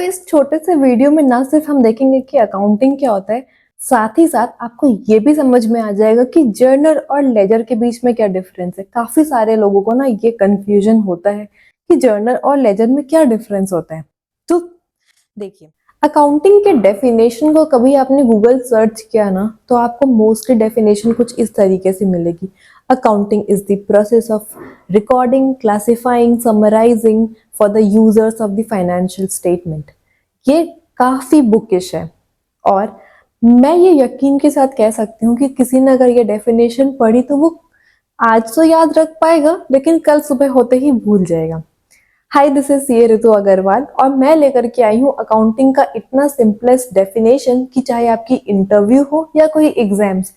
तो इस छोटे से वीडियो में ना सिर्फ हम देखेंगे कि अकाउंटिंग क्या होता है, साथ ही साथ आपको ये भी समझ में आ जाएगा कि जर्नल और लेजर के बीच में क्या डिफरेंस है। काफी सारे लोगों को ना ये कंफ्यूजन होता है कि जर्नल और लेजर में क्या डिफरेंस होता है। तो देखिए, अकाउंटिंग के डेफिनेशन को कभी आपने गूगल सर्च किया ना, तो आपको मोस्टली डेफिनेशन कुछ इस तरीके से मिलेगी। Accounting is the process of recording, classifying, summarising for the users of the financial statement. ये काफी बुकिश है और मैं ये यकीन के साथ कह सकती हूँ कि किसी ने अगर ये डेफिनेशन पढ़ी तो वो आज तो याद रख पाएगा लेकिन कल सुबह होते ही भूल जाएगा। हाय, दिस इज सी ऋतु अग्रवाल और मैं लेकर के आई हूँ अकाउंटिंग का इतना सिंपलेस्ट डेफिनेशन कि चाहे आपकी इंटरव्यू हो या कोई एग्जाम्स,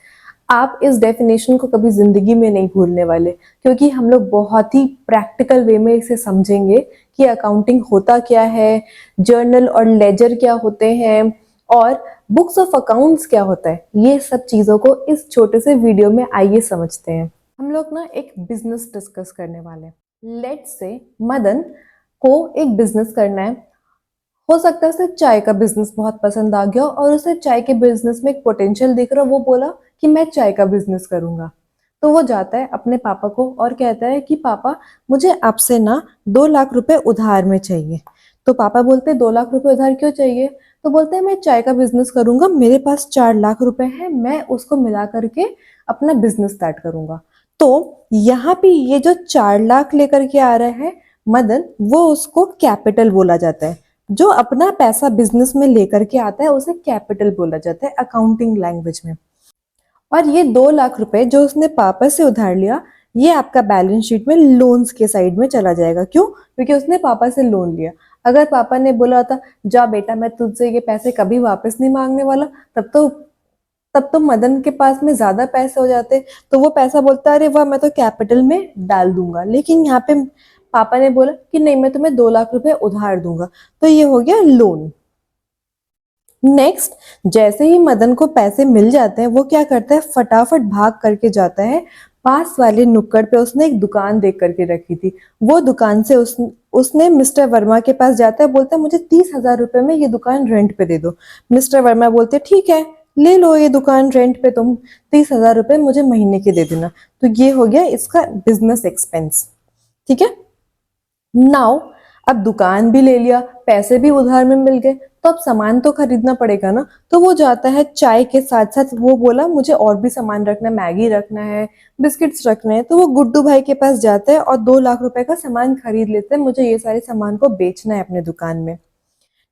आप इस डेफिनेशन को कभी जिंदगी में नहीं भूलने वाले, क्योंकि हम लोग बहुत ही प्रैक्टिकल वे में इसे समझेंगे कि अकाउंटिंग होता क्या है, जर्नल और लेजर क्या होते हैं और बुक्स ऑफ अकाउंट्स क्या होता है। ये सब चीजों को इस छोटे से वीडियो में आइए समझते हैं। हम लोग ना एक बिजनेस डिस्कस करने वाले हैं। लेट्स से मदन को एक बिजनेस करना है। हो सकता है उसे चाय का बिजनेस बहुत पसंद आ गया और उसे चाय के बिजनेस में एक पोटेंशियल दिख रहा, वो बोला कि मैं चाय का बिजनेस करूंगा। तो वो जाता है अपने पापा को और कहता है कि पापा, मुझे आपसे ना 2 लाख रुपए उधार में चाहिए। तो पापा बोलते 2 लाख रुपए उधार क्यों चाहिए? तो बोलते हैं मैं चाय का बिजनेस करूंगा, मेरे पास 4 लाख रुपए है, मैं उसको मिला करके अपना बिजनेस स्टार्ट करूंगा। तो यहाँ पे ये जो 4 लाख लेकर के आ रहा है मदन, वो उसको कैपिटल बोला जाता है। जो अपना पैसा बिजनेस में लेकर के आता है उसे कैपिटल बोला जाता है अकाउंटिंग लैंग्वेज में। और ये 2 लाख रुपए जो उसने पापा से उधार लिया, ये आपका बैलेंस शीट में लोन्स के साइड में चला जाएगा। क्यों? क्योंकि उसने पापा से लोन लिया। अगर पापा ने बोला था जा बेटा मैं तुझसे ये पैसे कभी वापस नहीं मांगने वाला, तब तो मदन के पास में ज्यादा पैसे हो जाते, तो वो पैसा बोलता अरे वाह मैं तो कैपिटल में डाल दूंगा। लेकिन यहाँ पे पापा ने बोला कि नहीं, मैं तुम्हें 2 लाख रुपए उधार दूंगा, तो ये हो गया लोन। नेक्स्ट, जैसे ही मदन को पैसे मिल जाते हैं वो क्या करता है, फटाफट भाग करके जाता है पास वाले नुक्कड़ पे। उसने एक दुकान देख करके रखी थी, वो दुकान से उसने मिस्टर वर्मा के पास जाता है, बोलता है मुझे 30,000 रुपए में ये दुकान रेंट पे दे दो। मिस्टर वर्मा बोलते ठीक है, ले लो ये दुकान रेंट पे, तुम 30,000 रुपए मुझे महीने के दे देना। तो ये हो गया इसका बिजनेस एक्सपेंस। ठीक है, नाउ अब दुकान भी ले लिया, पैसे भी उधार में मिल गए, तो अब सामान तो खरीदना पड़ेगा ना। तो वो जाता है चाय के साथ साथ, वो बोला मुझे और भी सामान रखना है, मैगी रखना है, बिस्किट्स रखने हैं। तो वो गुड्डू भाई के पास जाता है और 2 लाख रुपए का सामान खरीद लेते हैं, मुझे ये सारे सामान को बेचना है अपने दुकान में।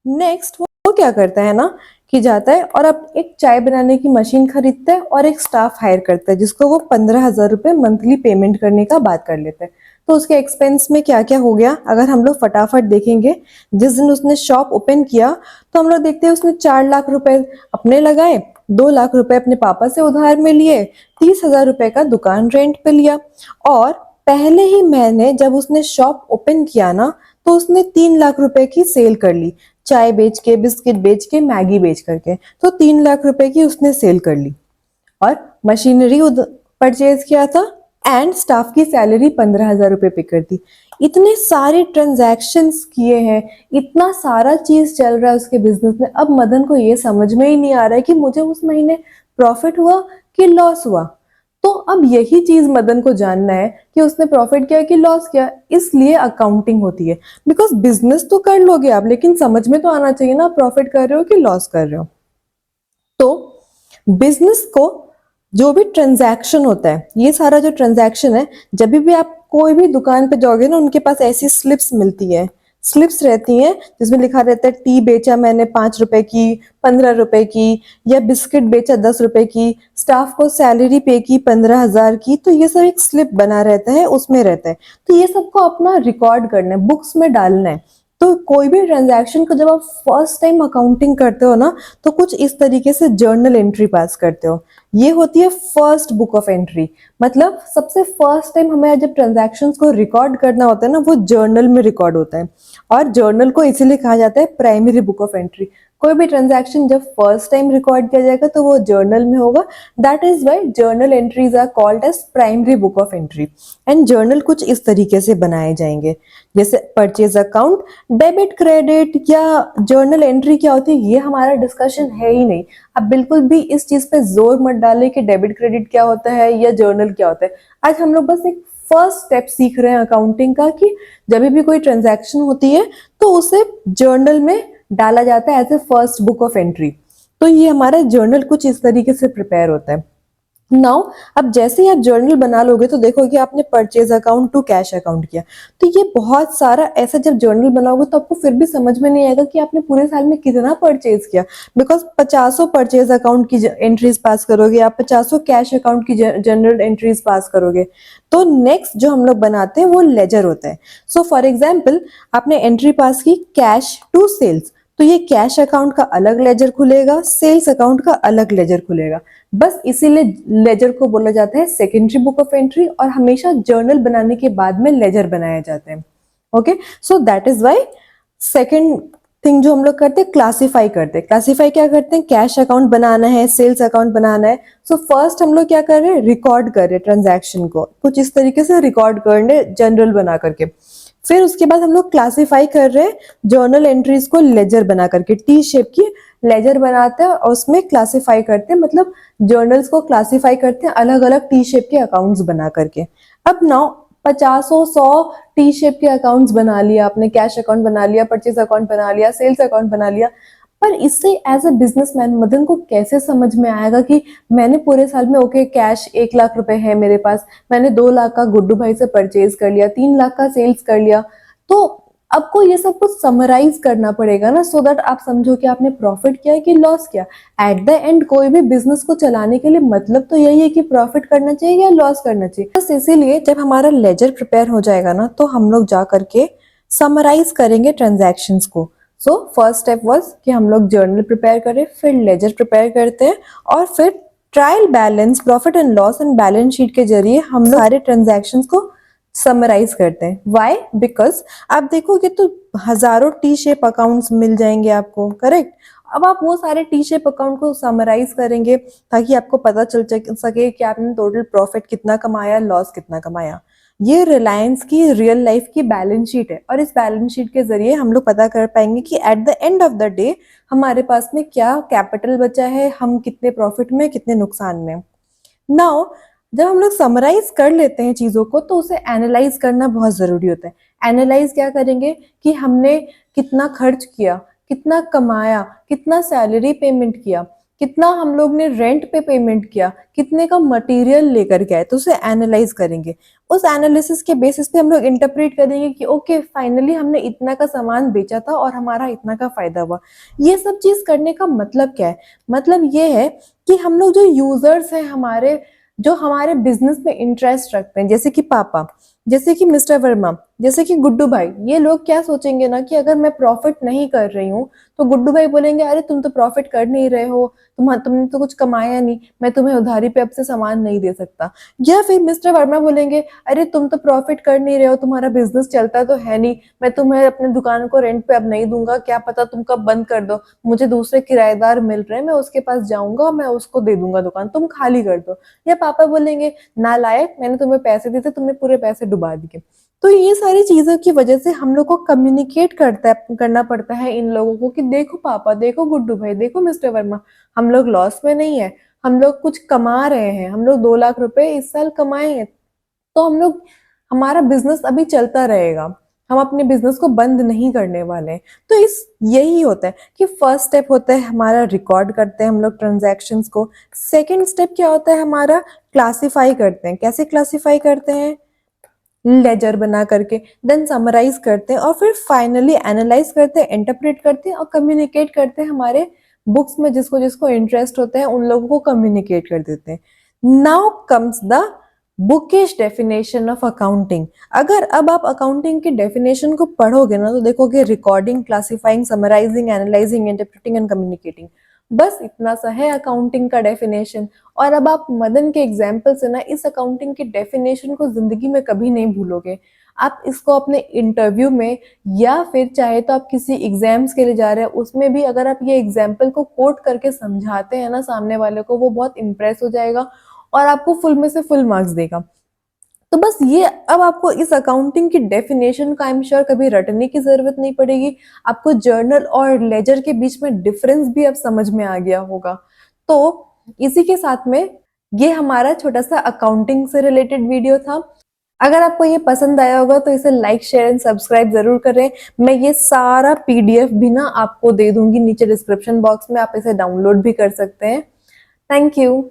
नेक्स्ट वो क्या करता है ना कि जाता है और अब एक चाय बनाने की मशीन खरीदता है और एक स्टाफ हायर करता है जिसको वो 15,000 रुपए मंथली पेमेंट करने का बात कर लेता है। तो उसके एक्सपेंस में क्या क्या हो गया अगर हम लोग फटाफट देखेंगे। जिस दिन उसने शॉप ओपन किया तो हम लोग देखते हैं उसने 4 लाख रुपए अपने लगाए, 2 लाख रुपए अपने पापा से उधार में लिए, 30,000 रुपए का दुकान रेंट पे लिया। और पहले ही महीने जब उसने शॉप ओपन किया ना, तो उसने 3 लाख रुपए की सेल कर ली, चाय बेच के, बिस्किट बेच के, मैगी बेच करके। तो 3 लाख रुपए की उसने सेल कर ली और मशीनरी परचेज किया था एंड स्टाफ की सैलरी 15,000 रुपए पे कर दी। इतने सारे ट्रांजैक्शंस किए हैं, इतना सारा चीज चल रहा है उसके बिजनेस में। अब मदन को ये समझ में ही नहीं आ रहा है कि मुझे उस महीने प्रॉफिट हुआ कि लॉस हुआ। तो अब यही चीज मदन को जानना है कि उसने प्रॉफिट किया कि लॉस किया। इसलिए अकाउंटिंग होती है, बिकॉज बिजनेस तो कर लोगे आप, लेकिन समझ में तो आना चाहिए ना प्रॉफिट कर रहे हो कि लॉस कर रहे हो। तो बिजनेस को जो भी ट्रांजैक्शन होता है, ये सारा जो ट्रांजैक्शन है, जब भी आप कोई भी दुकान पे जाओगे ना, उनके पास ऐसी स्लिप्स मिलती है, स्लिप्स रहती हैं जिसमें लिखा रहता है टी बेचा मैंने 5 रुपए की, 15 रुपए की, या बिस्किट बेचा 10 रुपए की, स्टाफ को सैलरी पे की 15,000 की। तो ये सब एक स्लिप बना रहता है, उसमें रहता है। तो ये सबको अपना रिकॉर्ड करना है, बुक्स में डालना है। तो कोई भी ट्रांजैक्शन को जब आप फर्स्ट टाइम अकाउंटिंग करते हो ना, तो कुछ इस तरीके से जर्नल एंट्री पास करते हो। ये होती है फर्स्ट बुक ऑफ एंट्री। मतलब सबसे फर्स्ट टाइम हमें जब ट्रांजैक्शंस को रिकॉर्ड करना होता है ना, वो जर्नल में रिकॉर्ड होता है। और जर्नल को इसीलिए कहा जाता है प्राइमरी बुक ऑफ एंट्री। कोई भी ट्रांजैक्शन जब फर्स्ट टाइम रिकॉर्ड किया जाएगा तो वो जर्नल में होगा, that is why journal entries are called as primary book of entry. And journal कुछ इस तरीके से बनाए जाएंगे, जैसे परचेज अकाउंट, डेबिट क्रेडिट या जर्नल एंट्री क्या होती है ये हमारा डिस्कशन है ही नहीं। अब बिल्कुल भी इस चीज पे जोर मत डाले कि डेबिट क्रेडिट क्या होता है या जर्नल क्या होता है। आज हम लोग बस एक फर्स्ट स्टेप सीख रहे हैं अकाउंटिंग का कि जब भी कोई ट्रांजैक्शन होती है तो उसे जर्नल में डाला जाता है as a first book of entry. तो ये हमारा जर्नल कुछ इस तरीके से प्रिपेयर होता है। नाउ अब जैसे ही आप जर्नल बना लोगे तो देखोगे आपने purchase account to cash account किया, तो ये बहुत सारा ऐसा जब जर्नल बनाओगे तो आपको फिर भी समझ में नहीं आएगा कि आपने पूरे साल में कितना परचेज किया, बिकॉज 50 परचेज अकाउंट की एंट्रीज पास करोगे, आप 50 कैश अकाउंट की जनरल एंट्रीज पास करोगे। तो नेक्स्ट जो हम लोग बनाते हैं वो लेजर होता है। सो फॉर एग्जाम्पल आपने एंट्री पास की कैश टू सेल्स, तो ये कैश अकाउंट का अलग लेजर खुलेगा, सेल्स अकाउंट का अलग लेजर खुलेगा। बस इसीलिए लेजर को बोला जाता है सेकेंडरी बुक ऑफ एंट्री, और हमेशा जर्नल बनाने के बाद में लेजर बनाया जाता है। Okay, so that is why second thing जो हम लोग करते हैं क्लासीफाई करते हैं। क्लासीफाई क्या करते हैं, कैश अकाउंट बनाना है, सेल्स अकाउंट बनाना है। सो फर्स्ट हम लोग क्या कर रहे हैं, रिकॉर्ड कर रहे हैं ट्रांजैक्शन को कुछ इस तरीके से रिकॉर्ड कर रहे हैं जनरल बना करके। फिर उसके बाद हम लोग क्लासीफाई कर रहे हैं जर्नल एंट्रीज को लेजर बना करके, टी शेप की लेजर बनाते हैं और उसमें क्लासीफाई करते हैं, मतलब जर्नल्स को क्लासीफाई करते हैं अलग अलग टी शेप के अकाउंट्स बना करके। अब नाउ 50-100 टी शेप के अकाउंट्स बना लिया आपने, कैश अकाउंट बना लिया, परचेज अकाउंट बना लिया, सेल्स अकाउंट बना लिया, पर इससे एज अ बिजनेसमैन मदन को कैसे समझ में आएगा कि मैंने पूरे साल में ओके कैश 1 लाख रुपए है मेरे पास, मैंने 2 लाख का गुड्डू भाई से परचेज कर लिया, 3 लाख का सेल्स कर लिया। तो आपको ये सब कुछ समराइज करना पड़ेगा ना, सो दैट आप समझो कि आपने प्रॉफिट किया है कि लॉस किया। एट द एंड कोई भी बिजनेस को चलाने के लिए मतलब तो यही है कि प्रॉफिट करना चाहिए या लॉस करना चाहिए। बस इसीलिए जब हमारा लेजर प्रिपेयर हो जाएगा ना तो हम लोग जा करके समराइज करेंगे ट्रांजैक्शंस को। सो फर्स्ट स्टेप वाज कि हम लोग जर्नल प्रिपेयर करें, फिर लेजर प्रिपेयर करते हैं, और फिर trial balance, profit and loss and balance sheet के जरिए हम लोग सारे ट्रांजैक्शंस को समराइज करते हैं। व्हाई, बिकॉज आप देखोगे तो हजारों टी शेप अकाउंट्स मिल जाएंगे आपको, करेक्ट। अब आप वो सारे टी शेप अकाउंट को समराइज करेंगे ताकि आपको पता चल सके कि आपने टोटल प्रॉफिट कितना कमाया, लॉस कितना कमाया। ये रिलायंस की रियल लाइफ की बैलेंस शीट है, और इस बैलेंस शीट के जरिए हम लोग पता कर पाएंगे कि at the end of the day हमारे पास में क्या कैपिटल बचा है, हम कितने प्रॉफिट में, कितने नुकसान में। नाउ जब हम लोग समराइज कर लेते हैं चीजों को तो उसे एनालाइज करना बहुत जरूरी होता है। एनालाइज क्या करेंगे कि हमने कितना खर्च किया, कितना कमाया, कितना सैलरी पेमेंट किया, कितना हम लोग ने रेंट पे पेमेंट किया, कितने का मटेरियल लेकर गए, तो उसे एनालाइज करेंगे। उस एनालिसिस के बेसिस पे हम लोग इंटरप्रेट करेंगे कि ओके फाइनली हमने इतना का सामान बेचा था और हमारा इतना का फायदा हुआ। ये सब चीज करने का मतलब क्या है, मतलब ये है कि हम लोग जो यूजर्स हैं हमारे, जो हमारे बिजनेस में इंटरेस्ट रखते हैं, जैसे कि पापा, जैसे कि मिस्टर वर्मा, जैसे कि गुड्डू भाई, ये लोग क्या सोचेंगे ना कि अगर मैं प्रॉफिट नहीं कर रही हूँ तो गुड्डू भाई बोलेंगे अरे तुम तो प्रॉफिट कर नहीं रहे हो, तुमने तो कुछ कमाया नहीं, मैं तुम्हें उधारी पे अब से सामान नहीं दे सकता। या फिर मिस्टर वर्मा बोलेंगे अरे तुम तो प्रॉफिट कर नहीं रहे हो, तुम्हारा बिजनेस चलता तो है नहीं, मैं तुम्हें अपने दुकान को रेंट पे अब नहीं दूंगा, क्या पता तुम कब बंद कर दो, मुझे दूसरे किराएदार मिल रहे हैं, मैं उसके पास जाऊंगा, मैं उसको दे दूंगा दुकान, तुम खाली कर दो। या पापा बोलेंगे नालायक, मैंने तुम्हें पैसे दिए थे, तुमने पूरे पैसे डुबा दिए। तो ये सारी चीजों की वजह से हम लोग को कम्युनिकेट करना पड़ता है इन लोगों को कि देखो पापा, देखो गुड्डू भाई, देखो मिस्टर वर्मा, हम लोग लॉस में नहीं है, हम लोग कुछ कमा रहे हैं, हम लोग 2 लाख रुपए इस साल कमाए हैं, तो हम लोग, हमारा बिजनेस अभी चलता रहेगा, हम अपने बिजनेस को बंद नहीं करने वाले हैं। तो इस यही होता है कि फर्स्ट स्टेप होता है हमारा रिकॉर्ड करते हैं हम लोग ट्रांजैक्शंस को। सेकंड स्टेप क्या होता है हमारा, क्लासिफाई करते हैं। कैसे क्लासिफाई करते हैं, लेजर बना करके, देन समराइज करते हैं, और फिर फाइनली एनालाइज करते हैं, इंटरप्रेट करते हैं और कम्युनिकेट करते हैं हमारे बुक्स में, जिसको जिसको इंटरेस्ट होता है उन लोगों को कम्युनिकेट कर देते हैं। Now comes the bookish definition of accounting. अगर अब आप अकाउंटिंग की डेफिनेशन को पढ़ोगे ना तो देखोगे recording, classifying, summarising, analysing, interpreting and communicating, बस इतना सा है अकाउंटिंग का डेफिनेशन। और अब आप मदन के एग्जाम्पल से ना इस अकाउंटिंग की डेफिनेशन को जिंदगी में कभी नहीं भूलोगे। आप इसको अपने इंटरव्यू में या फिर चाहे तो आप किसी एग्जाम्स के लिए जा रहे हैं उसमें भी अगर आप ये एग्जाम्पल को कोट करके समझाते हैं ना सामने वाले को, वो बहुत इम्प्रेस हो जाएगा और आपको फुल में से फुल मार्क्स देगा। तो बस ये अब आपको इस अकाउंटिंग की डेफिनेशन का आई एम श्योर कभी रटने की जरूरत नहीं पड़ेगी। आपको जर्नल और लेजर के बीच में डिफरेंस भी अब समझ में आ गया होगा। तो इसी के साथ में ये हमारा छोटा सा अकाउंटिंग से रिलेटेड वीडियो था। अगर आपको ये पसंद आया होगा तो इसे लाइक शेयर एंड सब्सक्राइब जरूर करें। मैं ये सारा पीडीएफ भी ना आपको दे दूंगी नीचे डिस्क्रिप्शन बॉक्स में, आप इसे डाउनलोड भी कर सकते हैं। Thank you.